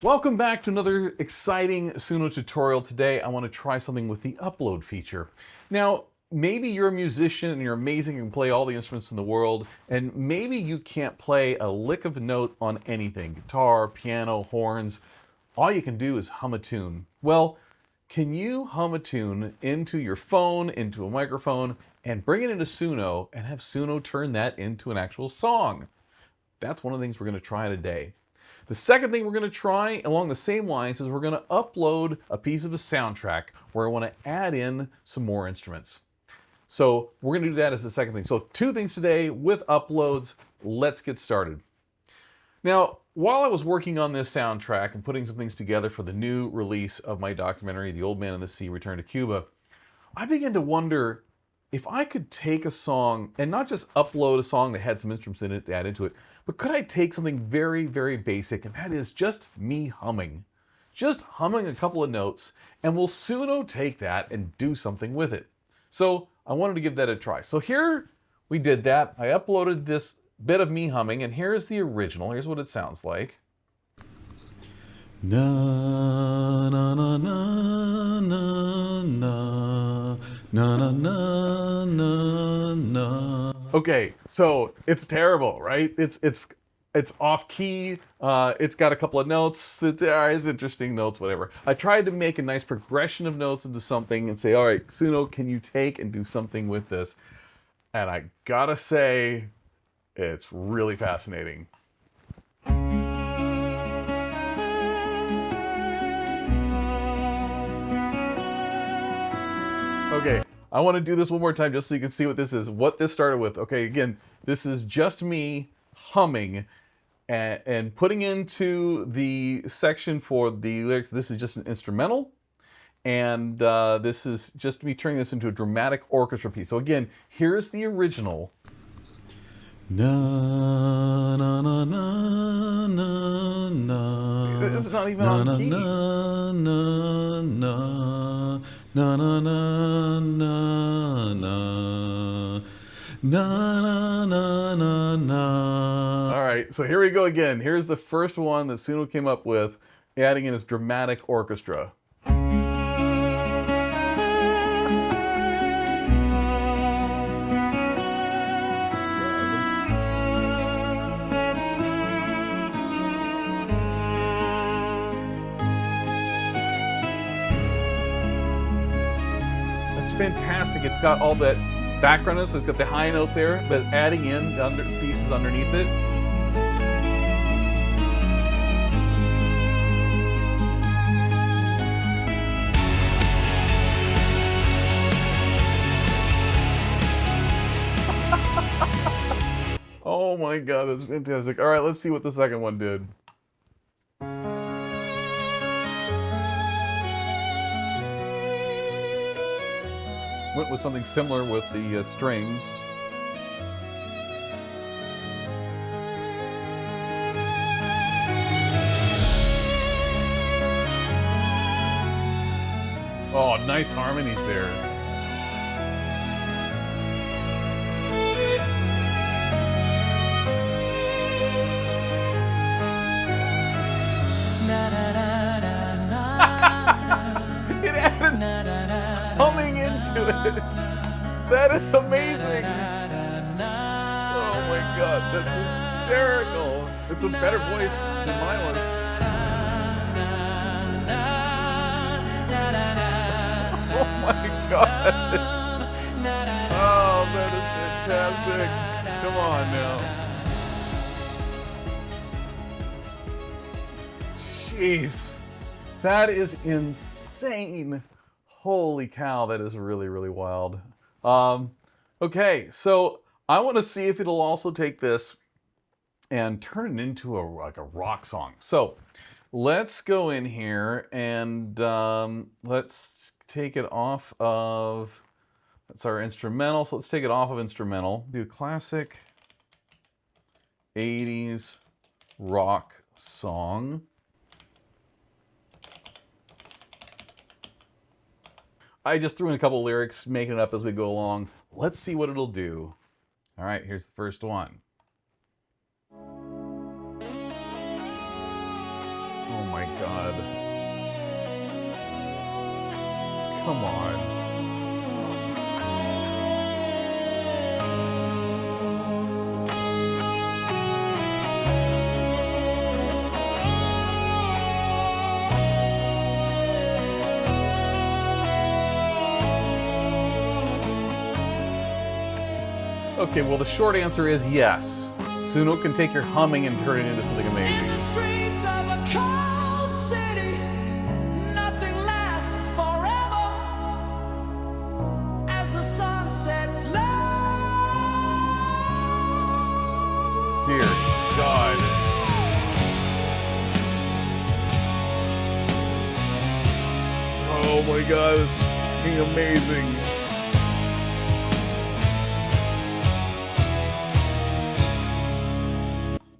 Welcome back to another exciting Suno tutorial. Today I want to try something with the upload feature. Now, maybe you're a musician and you're amazing and can play all the instruments in the world, and maybe you can't play a lick of a note on anything, guitar, piano, horns. All you can do is hum a tune. Well, can you hum a tune into your phone, into a microphone, and bring it into Suno and have Suno turn that into an actual song? That's one of the things we're going to try today. The second thing we're going to try along the same lines is we're going to upload a piece of a soundtrack where I want to add in some more instruments. So we're going to do that as the second thing. So two things today with uploads. Let's get started. Now, while I was working on this soundtrack and putting some things together for the new release of my documentary, The Old Man and the Sea, Return to Cuba, I began to wonder if I could take a song and not just upload a song that had some instruments in it to add into it, but could I take something very, very basic, and that is just me humming. Just humming a couple of notes, and will Suno take that and do something with it? So I wanted to give that a try. So here we did that. I uploaded this bit of me humming, and here's the original. Here's what it sounds like. Na na na na na na na na na na. Okay, so it's terrible, right? It's off key. It's got a couple of notes that it's interesting notes, whatever. I tried to make a nice progression of notes into something and say, all right, Suno, can you take and do something with this? And I gotta say, it's really fascinating. Okay, I want to do this one more time just so you can see what this is, what this started with. Okay, again, this is just me humming and putting into the section for the lyrics. This is just an instrumental, and this is just me turning this into a dramatic orchestra piece. So again, here's the original. Na na na na na na. It's not even on key. Na na na na na na na na na na na na. All right, so here we go again. Here's the first one that Suno came up with, adding in his dramatic orchestra. Fantastic. It's got all that background, so it's got the high notes there, but adding in the pieces underneath it. Oh my God, that's fantastic. All right, let's see what the second one did. Went with something similar with the strings. Oh, nice harmonies there. It added humming into it. That is amazing. Oh my God, that's hysterical. It's a better voice than mine was. Oh my God. Oh, that is fantastic. Come on now. Jeez, that is insane. Holy cow, that is really, really wild. Okay, so I want to see if it'll also take this and turn it into like a rock song. So let's go in here and let's take it off of, that's our instrumental. So let's take it off of instrumental. Do classic 80s rock song. I just threw in a couple of lyrics, making it up as we go along. Let's see what it'll do. All right, here's the first one. Oh my God. Come on. Okay, well, the short answer is yes. Suno can take your humming and turn it into something amazing. In the streets of a cold city, nothing lasts forever. As the sun sets low. Dear God. Oh my God, it's fucking amazing.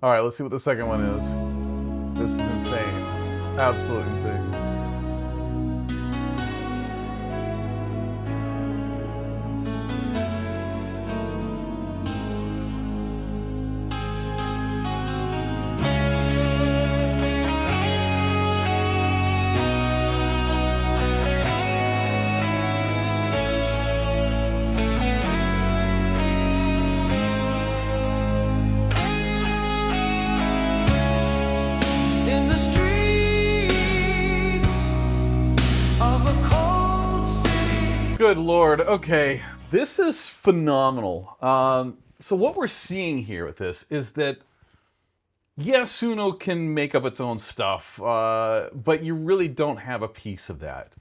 All right, let's see what the second one is. This is insane. Absolutely insane. In the streets of a cold city. Good Lord. Okay, this is phenomenal. So what we're seeing here with this is that, yes, Suno can make up its own stuff, but you really don't have a piece of that.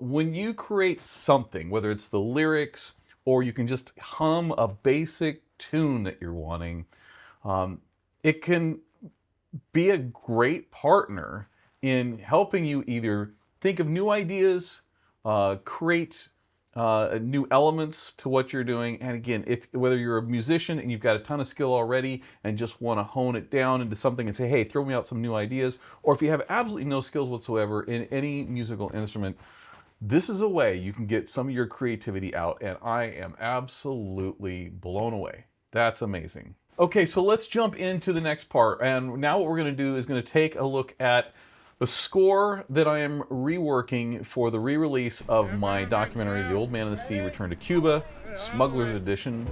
When you create something, whether it's the lyrics or you can just hum a basic tune that you're wanting, it can be a great partner in helping you either think of new ideas, create new elements to what you're doing. And again, whether you're a musician and you've got a ton of skill already and just want to hone it down into something and say, hey, throw me out some new ideas, or if you have absolutely no skills whatsoever in any musical instrument, this is a way you can get some of your creativity out, and I am absolutely blown away. That's amazing. Okay, so let's jump into the next part, and now what we're going to do is going to take a look at the score that I am reworking for the re-release of my documentary, The Old Man of the Sea, Return to Cuba, Smuggler's Edition.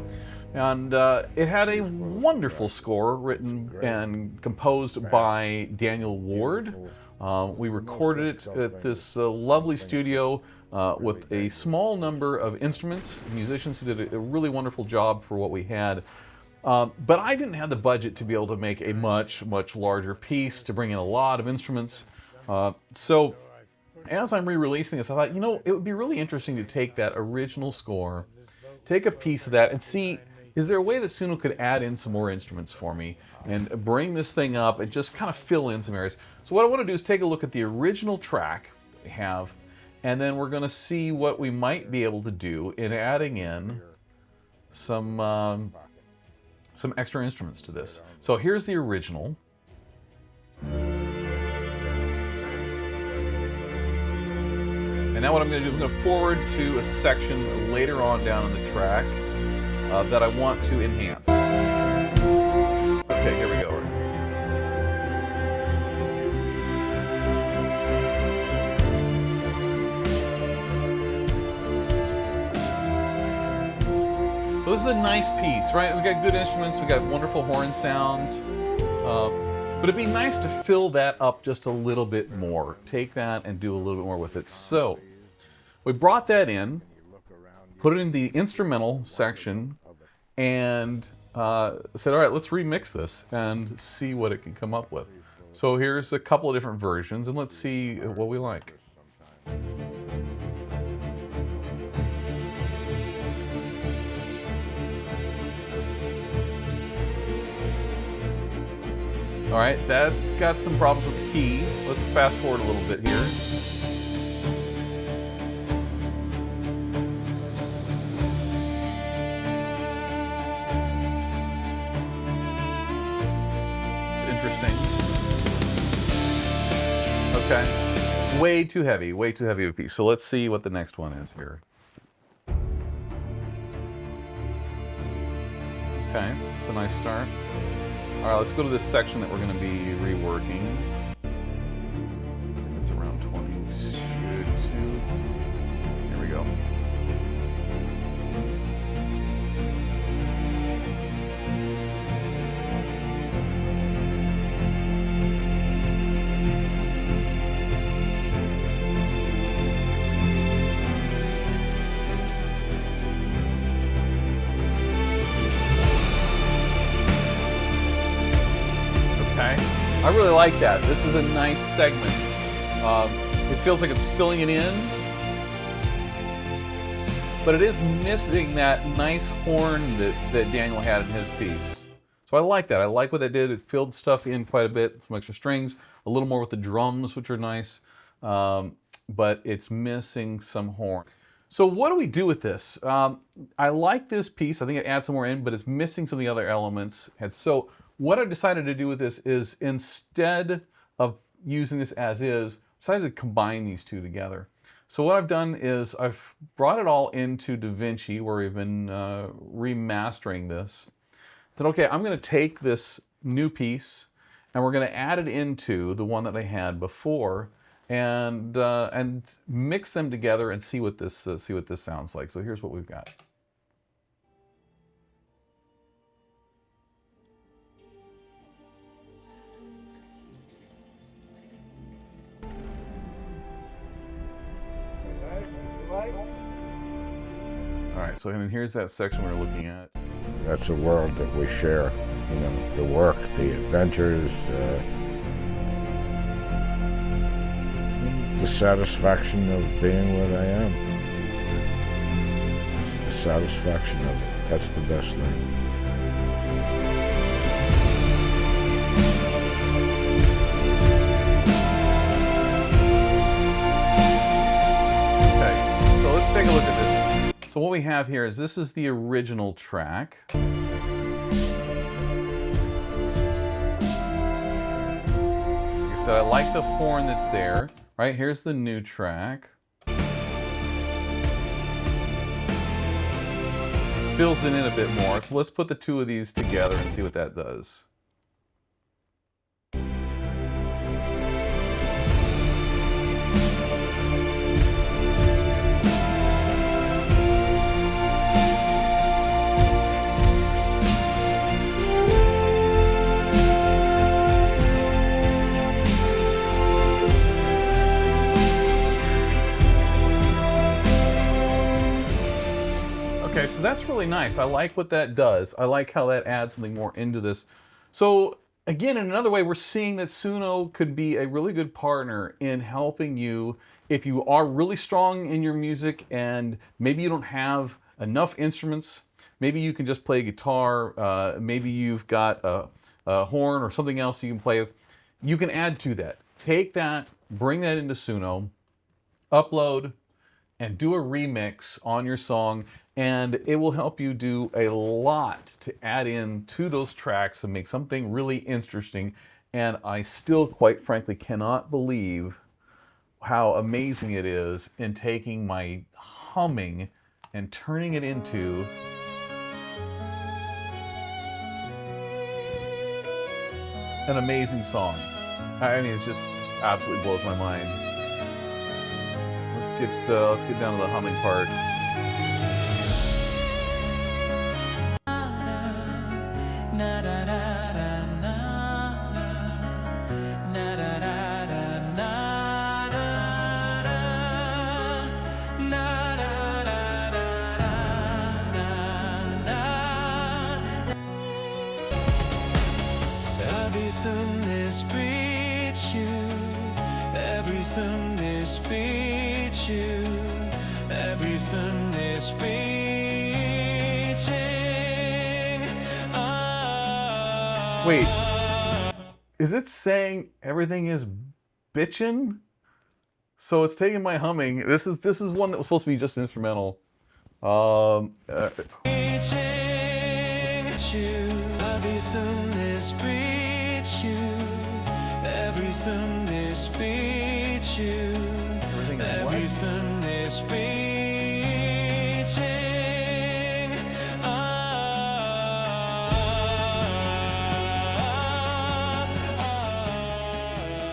And it had a wonderful score written and composed by Daniel Ward. We recorded it at this lovely studio with a small number of instruments, musicians who did a really wonderful job for what we had. But I didn't have the budget to be able to make a much, much larger piece, to bring in a lot of instruments. So as I'm re-releasing this, I thought, you know, it would be really interesting to take that original score, take a piece of that, and see, is there a way that Suno could add in some more instruments for me and bring this thing up and just kind of fill in some areas. So what I want to do is take a look at the original track we have, and then we're going to see what we might be able to do in adding in some extra instruments to this. So here's the original. And now what I'm going to do, I'm going to forward to a section later on down in the track that I want to enhance. Okay, here we go. So this is a nice piece, right? We've got good instruments, we've got wonderful horn sounds, but it'd be nice to fill that up just a little bit more. Take that and do a little bit more with it. So we brought that in, put it in the instrumental section, and said, all right, let's remix this and see what it can come up with. So here's a couple of different versions, and let's see what we like. All right, that's got some problems with the key. Let's fast forward a little bit here. It's interesting. Okay, way too heavy of a piece. So let's see what the next one is here. Okay, it's a nice start. All right, let's go to this section that we're going to be reworking. it's around 22. Here we go. I really like that. This is a nice segment. It feels like it's filling it in, but it is missing that nice horn that Daniel had in his piece. So I like that. I like what they did. It filled stuff in quite a bit, some extra strings, a little more with the drums, which are nice, but it's missing some horn. So what do we do with this? I like this piece. I think it adds some more in, but it's missing some of the other elements. And so what I decided to do with this is, instead of using this as is, I decided to combine these two together. So what I've done is I've brought it all into DaVinci, where we've been remastering this. I said, okay, I'm going to take this new piece and we're going to add it into the one that I had before, and mix them together and see what this sounds like. So here's what we've got. All right, so and here's that section we're looking at. That's a world that we share, you know, the work, the adventures, the satisfaction of being what I am. The satisfaction of it, that's the best thing. Okay, so let's take a look at this. So what we have here is, this is the original track. Like I said, I like the horn that's there. Right, here's the new track. Fills it in a bit more. So let's put the two of these together and see what that does. Okay, so that's really nice. I like what that does. I like how that adds something more into this. So again, in another way, we're seeing that Suno could be a really good partner in helping you if you are really strong in your music and maybe you don't have enough instruments. Maybe you can just play guitar. Maybe you've got a horn or something else you can play with. You can add to that. Take that, bring that into Suno, upload, and do a remix on your song, and it will help you do a lot to add in to those tracks and make something really interesting. And I still, quite frankly, cannot believe how amazing it is in taking my humming and turning it into an amazing song. I mean, it just absolutely blows my mind. Let's get down to the humming part. Everything they speak you, everything they speak you, everything they speaking. Wait, is it saying everything is bitchin'? So it's taking my humming. This is one that was supposed to be just instrumental. Everything they speak you, everything they speak you, everything they speaking.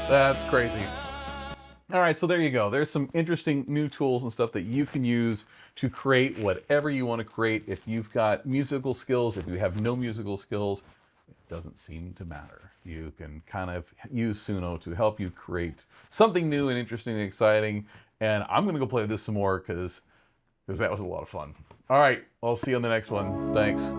That's crazy. All right, so there you go. There's some interesting new tools and stuff that you can use to create whatever you want to create. If you've got musical skills, if you have no musical skills, it doesn't seem to matter. You can kind of use Suno to help you create something new and interesting and exciting. And I'm going to go play this some more because that was a lot of fun. All right, I'll see you on the next one. Thanks.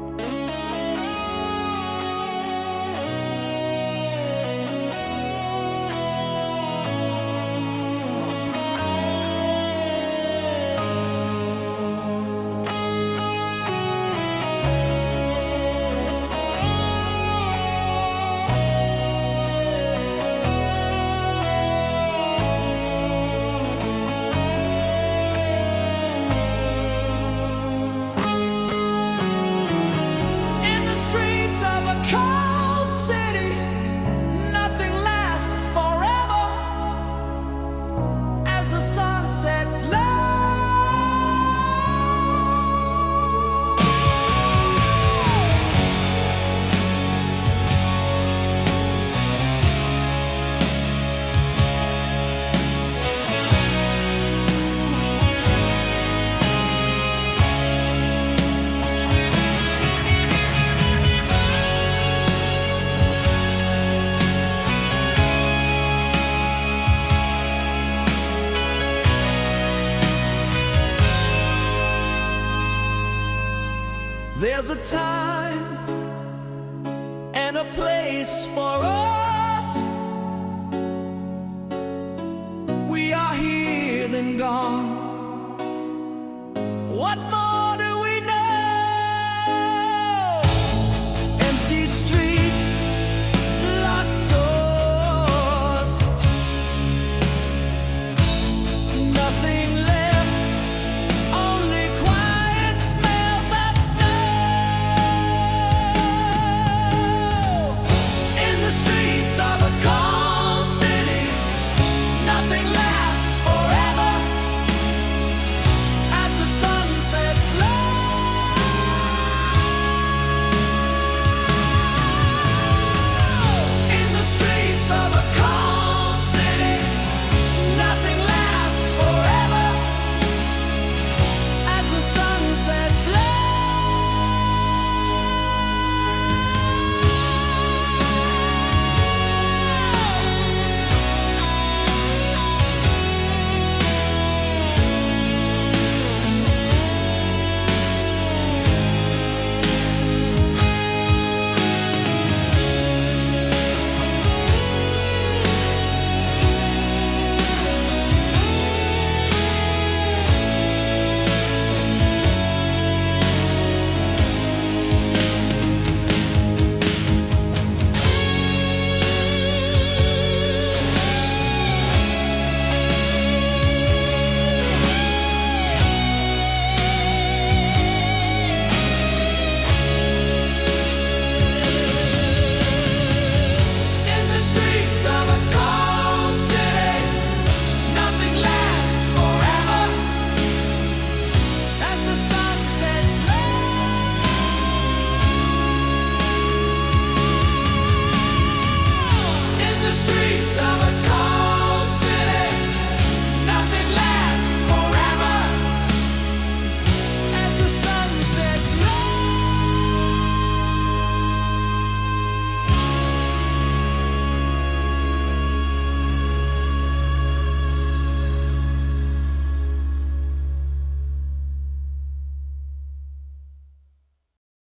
In the streets of a cold city, nothing lasts forever. As the sun sets low, there's a time and a place for us. We are here, then gone.